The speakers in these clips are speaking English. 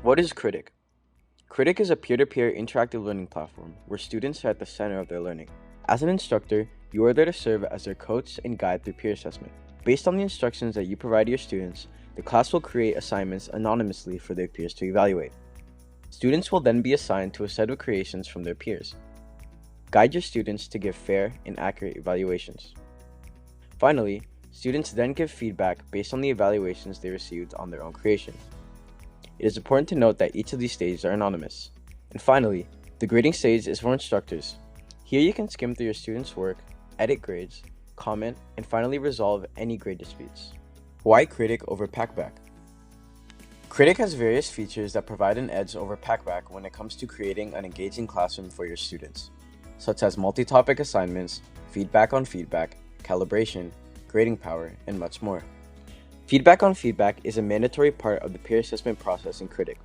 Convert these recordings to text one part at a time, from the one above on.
What is Kritik? Kritik is a peer-to-peer interactive learning platform where students are at the center of their learning. As an instructor, you are there to serve as their coach and guide through peer assessment. Based on the instructions that you provide to your students, the class will create assignments anonymously for their peers to evaluate. Students will then be assigned to a set of creations from their peers. Guide your students to give fair and accurate evaluations. Finally, students then give feedback based on the evaluations they received on their own creation. It is important to note that each of these stages are anonymous. And finally, the grading stage is for instructors. Here you can skim through your students' work, edit grades, comment, and finally resolve any grade disputes. Why Kritik over Packback? Kritik has various features that provide an edge over Packback when it comes to creating an engaging classroom for your students, such as multi-topic assignments, feedback on feedback, calibration, grading power, and much more. Feedback on feedback is a mandatory part of the peer assessment process in Kritik.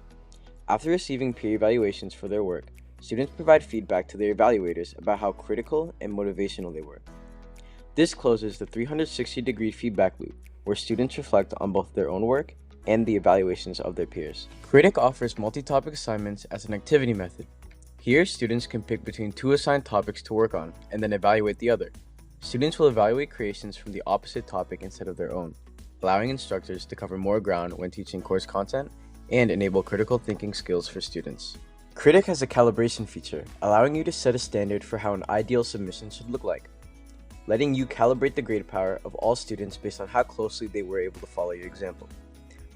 After receiving peer evaluations for their work, students provide feedback to their evaluators about how critical and motivational they were. This closes the 360-degree feedback loop, where students reflect on both their own work and the evaluations of their peers. Kritik offers multi-topic assignments as an activity method. Here, students can pick between two assigned topics to work on and then evaluate the other. Students will evaluate creations from the opposite topic instead of their own, allowing instructors to cover more ground when teaching course content and enable critical thinking skills for students. Kritik has a calibration feature, allowing you to set a standard for how an ideal submission should look like, letting you calibrate the grade power of all students based on how closely they were able to follow your example.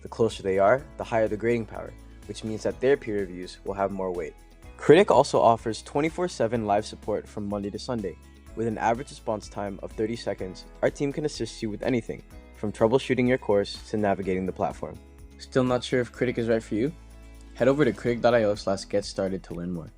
The closer they are, the higher the grading power, which means that their peer reviews will have more weight. Kritik also offers 24/7 live support from Monday to Sunday. With an average response time of 30 seconds, our team can assist you with anything, from troubleshooting your course to navigating the platform. Still not sure if Kritik is right for you? Head over to kritik.io/getstarted to learn more.